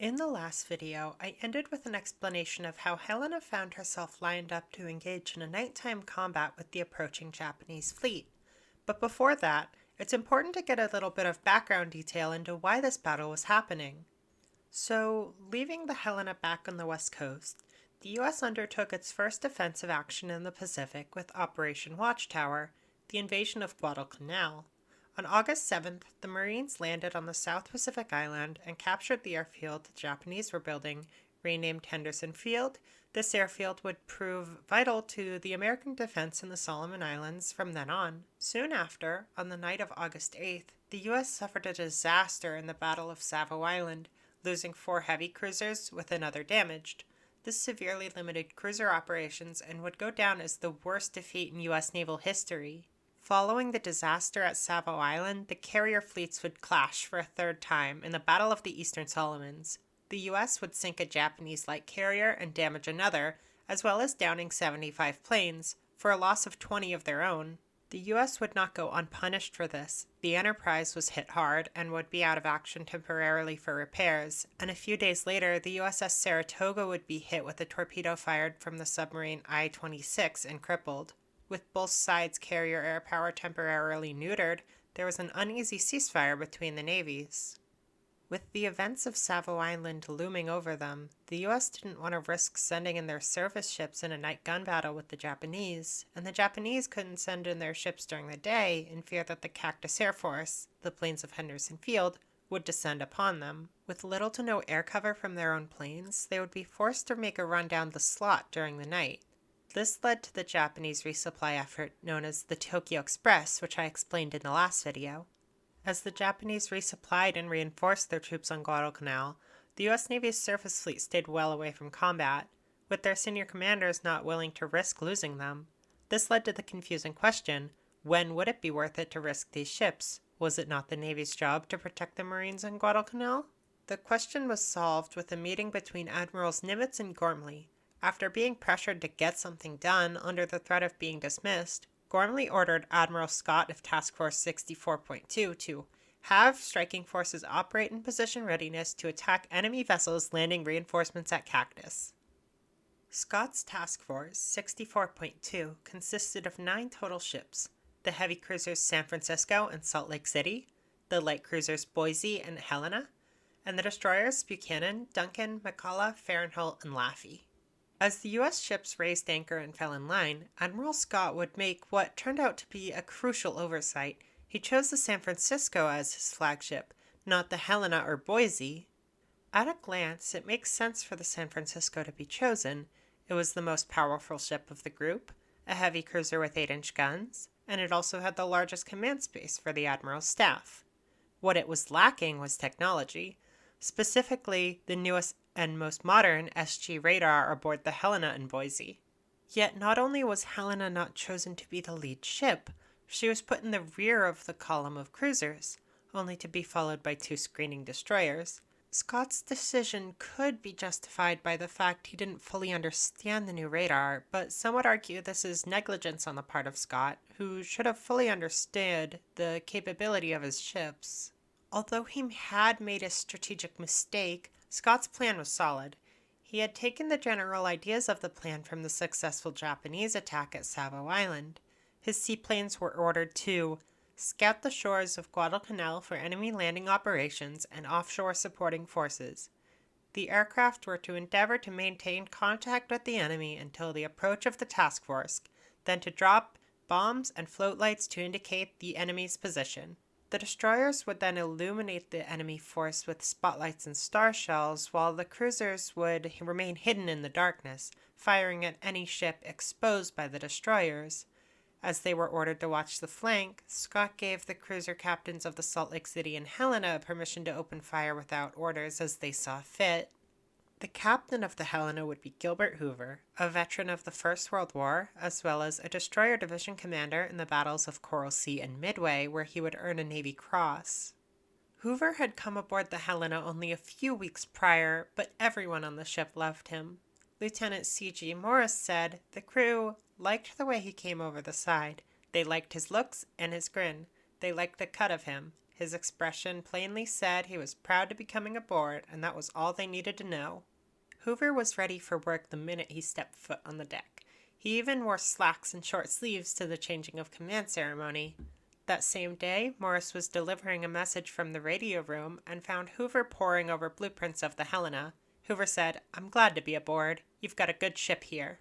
In the last video, I ended with an explanation of how Helena found herself lined up to engage in a nighttime combat with the approaching Japanese fleet. But before that, it's important to get a little bit of background detail into why this battle was happening. So, leaving the Helena back on the west coast, the US undertook its first offensive action in the Pacific with Operation Watchtower, the invasion of Guadalcanal. On August 7th, the Marines landed on the South Pacific Island and captured the airfield the Japanese were building, renamed Henderson Field. This airfield would prove vital to the American defense in the Solomon Islands from then on. Soon after, on the night of August 8th, the U.S. suffered a disaster in the Battle of Savo Island, losing 4 heavy cruisers with another damaged. This severely limited cruiser operations and would go down as the worst defeat in U.S. naval history. Following the disaster at Savo Island, the carrier fleets would clash for a third time in the Battle of the Eastern Solomons. The U.S. would sink a Japanese light carrier and damage another, as well as downing 75 planes, for a loss of 20 of their own. The U.S. would not go unpunished for this. The Enterprise was hit hard and would be out of action temporarily for repairs, and a few days later, the USS Saratoga would be hit with a torpedo fired from the submarine I-26 and crippled. With both sides' carrier air power temporarily neutered, there was an uneasy ceasefire between the navies. With the events of Savo Island looming over them, the U.S. didn't want to risk sending in their service ships in a night gun battle with the Japanese, and the Japanese couldn't send in their ships during the day in fear that the Cactus Air Force, the planes of Henderson Field, would descend upon them. With little to no air cover from their own planes, they would be forced to make a run down the slot during the night. This led to the Japanese resupply effort known as the Tokyo Express, which I explained in the last video. As the Japanese resupplied and reinforced their troops on Guadalcanal, the U.S. Navy's surface fleet stayed well away from combat, with their senior commanders not willing to risk losing them. This led to the confusing question, when would it be worth it to risk these ships? Was it not the Navy's job to protect the Marines on Guadalcanal? The question was solved with a meeting between Admirals Nimitz and Gormley. After being pressured to get something done under the threat of being dismissed, Gormley ordered Admiral Scott of Task Force 64.2 to have striking forces operate in position readiness to attack enemy vessels landing reinforcements at Cactus. Scott's Task Force 64.2 consisted of 9 total ships: the heavy cruisers San Francisco and Salt Lake City, the light cruisers Boise and Helena, and the destroyers Buchanan, Duncan, McCullough, Fahrenheit, and Laffey. As the U.S. ships raised anchor and fell in line, Admiral Scott would make what turned out to be a crucial oversight. He chose the San Francisco as his flagship, not the Helena or Boise. At a glance, it makes sense for the San Francisco to be chosen. It was the most powerful ship of the group, a heavy cruiser with 8-inch guns, and it also had the largest command space for the Admiral's staff. What it was lacking was technology, specifically the newest and most modern SG radar aboard the Helena in Boise. Yet not only was Helena not chosen to be the lead ship, she was put in the rear of the column of cruisers, only to be followed by 2 screening destroyers. Scott's decision could be justified by the fact he didn't fully understand the new radar, but some would argue this is negligence on the part of Scott, who should have fully understood the capability of his ships. Although he had made a strategic mistake, Scott's plan was solid. He had taken the general ideas of the plan from the successful Japanese attack at Savo Island. His seaplanes were ordered to scout the shores of Guadalcanal for enemy landing operations and offshore supporting forces. The aircraft were to endeavor to maintain contact with the enemy until the approach of the task force, then to drop bombs and float lights to indicate the enemy's position. The destroyers would then illuminate the enemy force with spotlights and star shells, while the cruisers would remain hidden in the darkness, firing at any ship exposed by the destroyers. As they were ordered to watch the flank, Scott gave the cruiser captains of the Salt Lake City and Helena permission to open fire without orders as they saw fit. The captain of the Helena would be Gilbert Hoover, a veteran of the First World War, as well as a destroyer division commander in the battles of Coral Sea and Midway, where he would earn a Navy Cross. Hoover had come aboard the Helena only a few weeks prior, but everyone on the ship loved him. Lieutenant C.G. Morris said the crew liked the way he came over the side. They liked his looks and his grin. They liked the cut of him. His expression plainly said he was proud to be coming aboard, and that was all they needed to know. Hoover was ready for work the minute he stepped foot on the deck. He even wore slacks and short sleeves to the changing of command ceremony. That same day, Morris was delivering a message from the radio room and found Hoover poring over blueprints of the Helena. Hoover said, "I'm glad to be aboard. You've got a good ship here."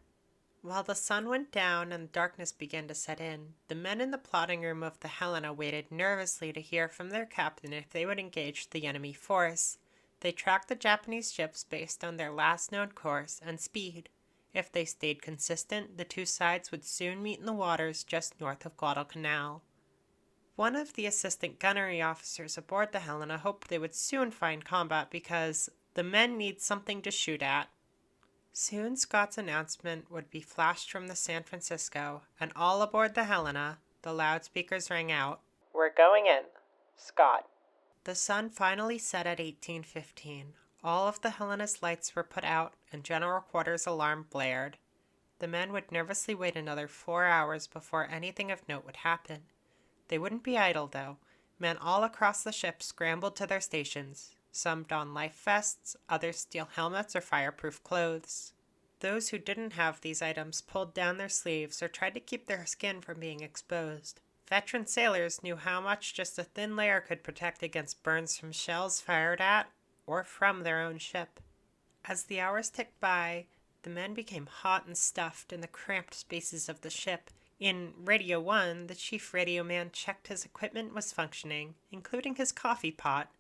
While the sun went down and darkness began to set in, the men in the plotting room of the Helena waited nervously to hear from their captain if they would engage the enemy force. They tracked the Japanese ships based on their last known course and speed. If they stayed consistent, the two sides would soon meet in the waters just north of Guadalcanal. One of the assistant gunnery officers aboard the Helena hoped they would soon find combat because the men need something to shoot at. Soon Scott's announcement would be flashed from the San Francisco, and all aboard the Helena, the loudspeakers rang out, "We're going in. Scott." The sun finally set at 18:15. All of the Helena's lights were put out, and General Quarters' alarm blared. The men would nervously wait another 4 hours before anything of note would happen. They wouldn't be idle, though. Men all across the ship scrambled to their stations. Some donned life vests, others steel helmets or fireproof clothes. Those who didn't have these items pulled down their sleeves or tried to keep their skin from being exposed. Veteran sailors knew how much just a thin layer could protect against burns from shells fired at or from their own ship. As the hours ticked by, the men became hot and stuffed in the cramped spaces of the ship. In Radio 1, the chief radio man checked his equipment was functioning, including his coffee pot.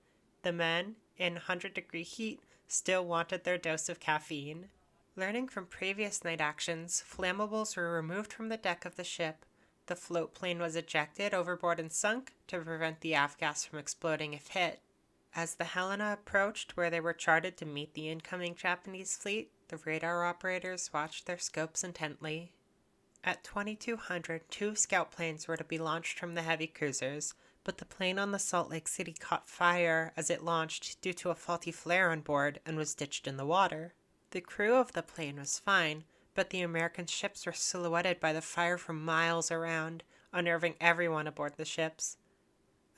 The men, in 100-degree heat, still wanted their dose of caffeine. Learning from previous night actions, flammables were removed from the deck of the ship. The float plane was ejected overboard and sunk to prevent the avgas from exploding if hit. As the Helena approached where they were charted to meet the incoming Japanese fleet, the radar operators watched their scopes intently. At 2200, 2 scout planes were to be launched from the heavy cruisers, but the plane on the Salt Lake City caught fire as it launched due to a faulty flare on board and was ditched in the water. The crew of the plane was fine, but the American ships were silhouetted by the fire for miles around, unnerving everyone aboard the ships.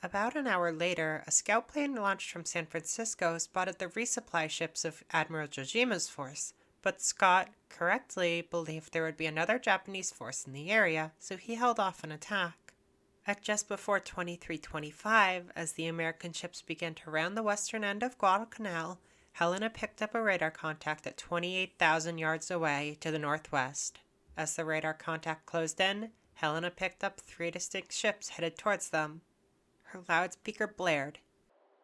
About an hour later, a scout plane launched from San Francisco spotted the resupply ships of Admiral Jojima's force, but Scott correctly believed there would be another Japanese force in the area, so he held off an attack. At just before 23:25, as the American ships began to round the western end of Guadalcanal, Helena picked up a radar contact at 28,000 yards away to the northwest. As the radar contact closed in, Helena picked up 3 distinct ships headed towards them. Her loudspeaker blared,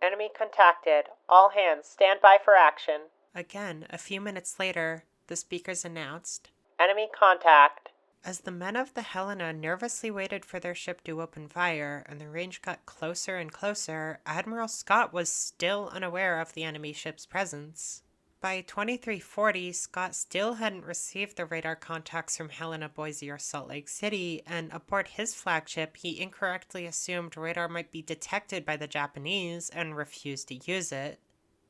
"Enemy contacted. All hands stand by for action." Again, a few minutes later, the speakers announced, "Enemy contact." As the men of the Helena nervously waited for their ship to open fire and the range got closer and closer, Admiral Scott was still unaware of the enemy ship's presence. By 2340, Scott still hadn't received the radar contacts from Helena, Boise, or Salt Lake City, and aboard his flagship, he incorrectly assumed radar might be detected by the Japanese and refused to use it.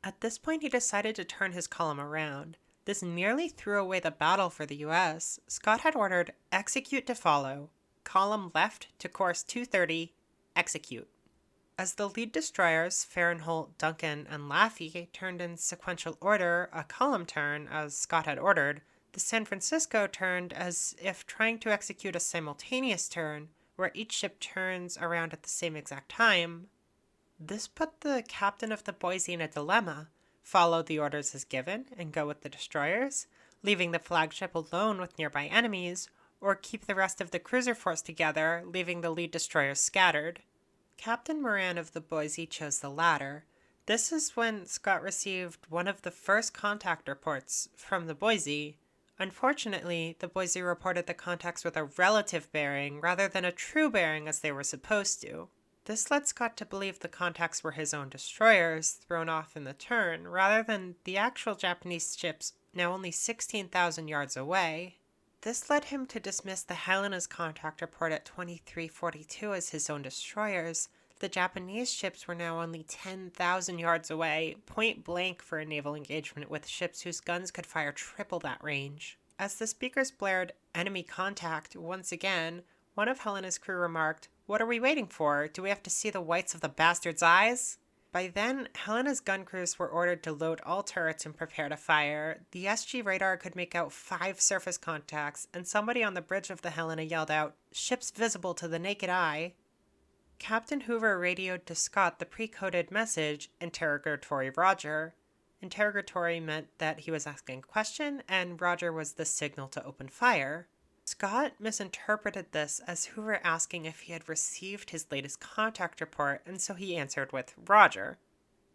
At this point, he decided to turn his column around. This nearly threw away the battle for the U.S. Scott had ordered, "Execute to follow. Column left to course 230. Execute." As the lead destroyers, Fahrenholt, Duncan, and Laffey, turned in sequential order, a column turn, as Scott had ordered, the San Francisco turned as if trying to execute a simultaneous turn, where each ship turns around at the same exact time. This put the captain of the Boise in a dilemma: follow the orders as given and go with the destroyers, leaving the flagship alone with nearby enemies, or keep the rest of the cruiser force together, leaving the lead destroyers scattered. Captain Moran of the Boise chose the latter. This is when Scott received one of the first contact reports from the Boise. Unfortunately, the Boise reported the contacts with a relative bearing rather than a true bearing as they were supposed to. This led Scott to believe the contacts were his own destroyers thrown off in the turn, rather than the actual Japanese ships now only 16,000 yards away. This led him to dismiss the Helena's contact report at 2342 as his own destroyers. The Japanese ships were now only 10,000 yards away, point blank for a naval engagement with ships whose guns could fire triple that range. As the speakers blared "enemy contact" once again, one of Helena's crew remarked, What are we waiting for? Do we have to see the whites of the bastard's eyes? By then, Helena's gun crews were ordered to load all turrets and prepare to fire. The SG radar could make out 5 surface contacts, and somebody on the bridge of the Helena yelled out, "Ships visible to the naked eye." Captain Hoover radioed to Scott the pre-coded message, "Interrogatory Roger." Interrogatory meant that he was asking a question, and Roger was the signal to open fire. Scott misinterpreted this as Hoover asking if he had received his latest contact report, and so he answered with Roger.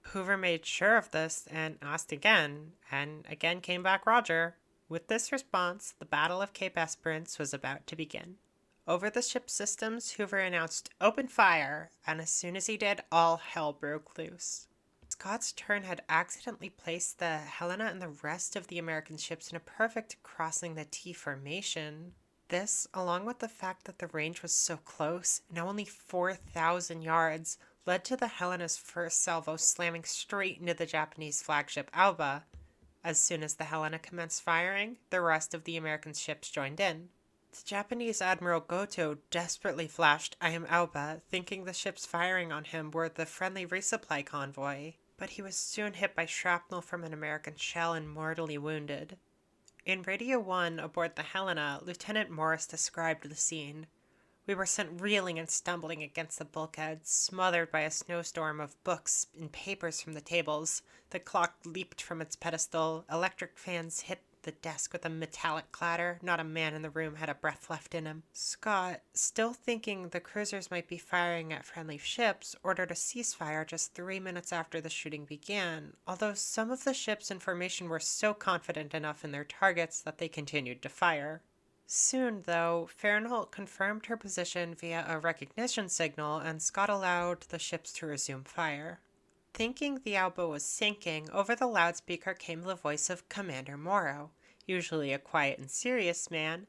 Hoover made sure of this and asked again, and again came back Roger. With this response, the Battle of Cape Esperance was about to begin. Over the ship's systems, Hoover announced, "Open fire," and as soon as he did, all hell broke loose. Scott's turn had accidentally placed the Helena and the rest of the American ships in a perfect crossing the T formation. This, along with the fact that the range was so close, now only 4,000 yards, led to the Helena's first salvo slamming straight into the Japanese flagship Alba. As soon as the Helena commenced firing, the rest of the American ships joined in. The Japanese Admiral Goto desperately flashed, "I am Alba," thinking the ships firing on him were the friendly resupply convoy, but he was soon hit by shrapnel from an American shell and mortally wounded. In Radio 1 aboard the Helena, Lieutenant Morris described the scene. "We were sent reeling and stumbling against the bulkhead, smothered by a snowstorm of books and papers from the tables. The clock leaped from its pedestal. Electric fans hit the desk with a metallic clatter. Not a man in the room had a breath left in him." Scott, still thinking the cruisers might be firing at friendly ships, ordered a ceasefire just 3 minutes after the shooting began, although some of the ships in formation were so confident enough in their targets that they continued to fire. Soon, though, Fahrenholt confirmed her position via a recognition signal, and Scott allowed the ships to resume fire. Thinking the Alba was sinking, over the loudspeaker came the voice of Commander Morrow, usually a quiet and serious man.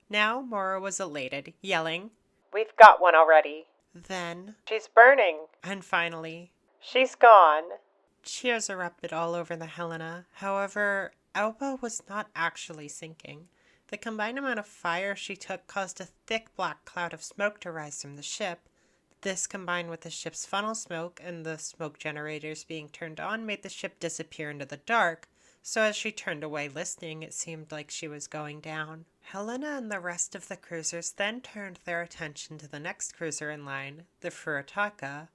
Now Morrow was elated, yelling, "We've got one already." Then, "She's burning." And finally, "She's gone." Cheers erupted all over the Helena. However, Alba was not actually sinking. The combined amount of fire she took caused a thick black cloud of smoke to rise from the ship. This, combined with the ship's funnel smoke and the smoke generators being turned on, made the ship disappear into the dark, so as she turned away listening, it seemed like she was going down. Helena and the rest of the cruisers then turned their attention to the next cruiser in line, the Furitaka.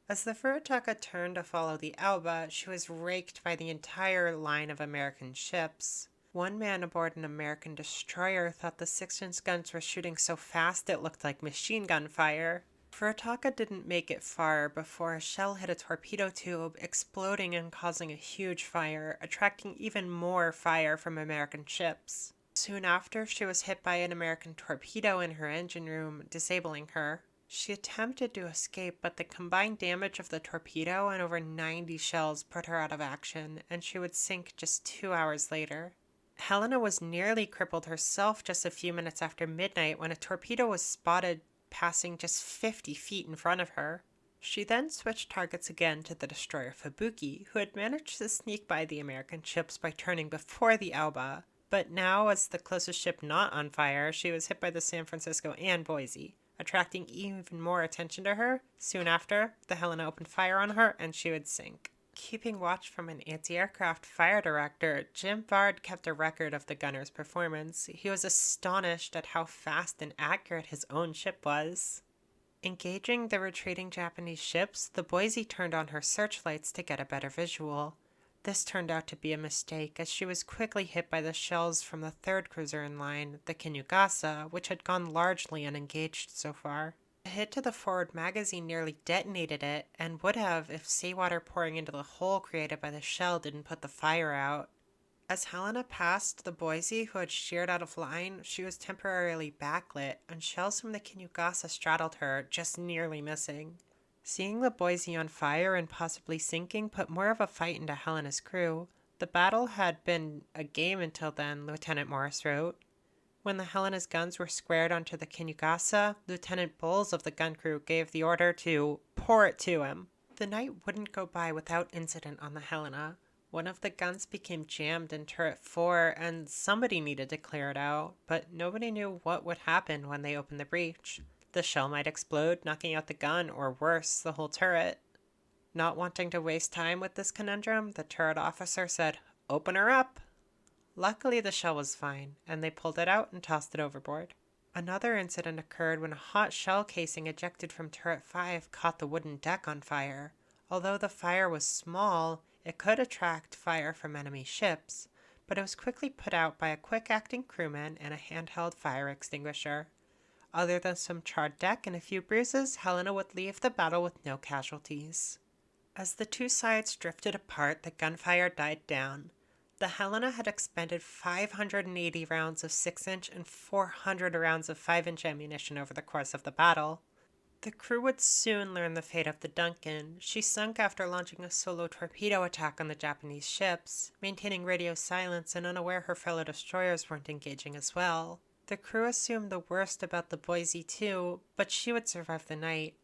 As the Furitaka turned to follow the Alba, she was raked by the entire line of American ships. One man aboard an American destroyer thought the 6-inch guns were shooting so fast it looked like machine gun fire. Furitaka didn't make it far before a shell hit a torpedo tube, exploding and causing a huge fire, attracting even more fire from American ships. Soon after, she was hit by an American torpedo in her engine room, disabling her. She attempted to escape, but the combined damage of the torpedo and over 90 shells put her out of action, and she would sink just 2 hours later. Helena was nearly crippled herself just a few minutes after midnight when a torpedo was spotted passing just 50 feet in front of her. She then switched targets again to the destroyer Fubuki, who had managed to sneak by the American ships by turning before the Alba. But now, as the closest ship not on fire, she was hit by the San Francisco and Boise, attracting even more attention to her. Soon after, the Helena opened fire on her and she would sink. Keeping watch from an anti-aircraft fire director, Jim Bard kept a record of the gunner's performance. He was astonished at how fast and accurate his own ship was. Engaging the retreating Japanese ships, the Boise turned on her searchlights to get a better visual. This turned out to be a mistake, as she was quickly hit by the shells from the third cruiser in line, the Kinugasa, which had gone largely unengaged so far. A hit to the forward magazine nearly detonated it, and would have if seawater pouring into the hole created by the shell didn't put the fire out. As Helena passed the Boise, who had sheared out of line, she was temporarily backlit, and shells from the Kinugasa straddled her, just nearly missing. Seeing the Boise on fire and possibly sinking put more of a fight into Helena's crew. The battle had been a game until then, Lieutenant Morris wrote. When the Helena's guns were squared onto the Kinugasa, Lieutenant Bowles of the gun crew gave the order to pour it to him. The night wouldn't go by without incident on the Helena. One of the guns became jammed in turret 4, and somebody needed to clear it out, but nobody knew what would happen when they opened the breach. The shell might explode, knocking out the gun, or worse, the whole turret. Not wanting to waste time with this conundrum, the turret officer said, "Open her up!" Luckily, the shell was fine, and they pulled it out and tossed it overboard. Another incident occurred when a hot shell casing ejected from Turret 5 caught the wooden deck on fire. Although the fire was small, it could attract fire from enemy ships, but it was quickly put out by a quick-acting crewman and a handheld fire extinguisher. Other than some charred deck and a few bruises, Helena would leave the battle with no casualties. As the two sides drifted apart, the gunfire died down. The Helena had expended 580 rounds of 6-inch and 400 rounds of 5-inch ammunition over the course of the battle. The crew would soon learn the fate of the Duncan. She sunk after launching a solo torpedo attack on the Japanese ships, maintaining radio silence and unaware her fellow destroyers weren't engaging as well. The crew assumed the worst about the Boise too, but she would survive the night.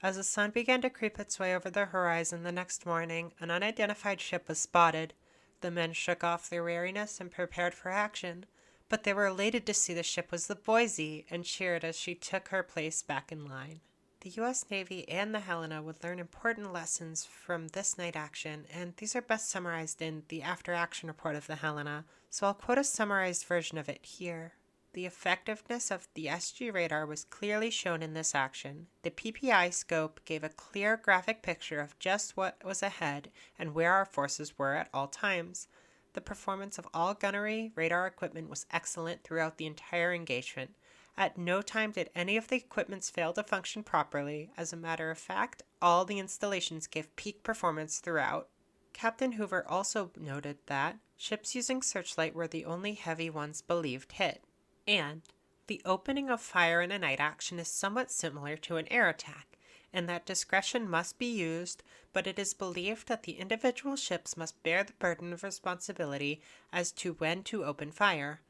As the sun began to creep its way over the horizon the next morning, an unidentified ship was spotted. The men shook off their wariness and prepared for action, but they were elated to see the ship was the Boise and cheered as she took her place back in line. The U.S. Navy and the Helena would learn important lessons from this night action, and these are best summarized in the after-action report of the Helena, so I'll quote a summarized version of it here. The effectiveness of the SG radar was clearly shown in this action. The PPI scope gave a clear graphic picture of just what was ahead and where our forces were at all times. The performance of all gunnery radar equipment was excellent throughout the entire engagement. At no time did any of the equipments fail to function properly. As a matter of fact, all the installations gave peak performance throughout. Captain Hoover also noted that ships using searchlight were the only heavy ones believed hit. And the opening of fire in a night action is somewhat similar to an air attack, in that discretion must be used, but it is believed that the individual ships must bear the burden of responsibility as to when to open fire.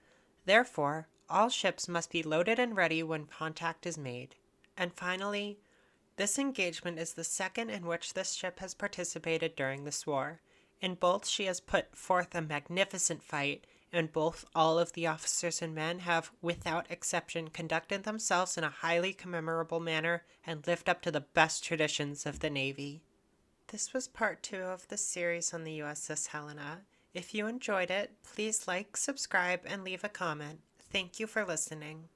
Therefore, all ships must be loaded and ready when contact is made. And finally, this engagement is the second in which this ship has participated during this war. In both, she has put forth a magnificent fight. In both, all of the officers and men have, without exception, conducted themselves in a highly commemorable manner and lived up to the best traditions of the Navy. This was part 2 of the series on the USS Helena. If you enjoyed it, please like, subscribe, and leave a comment. Thank you for listening.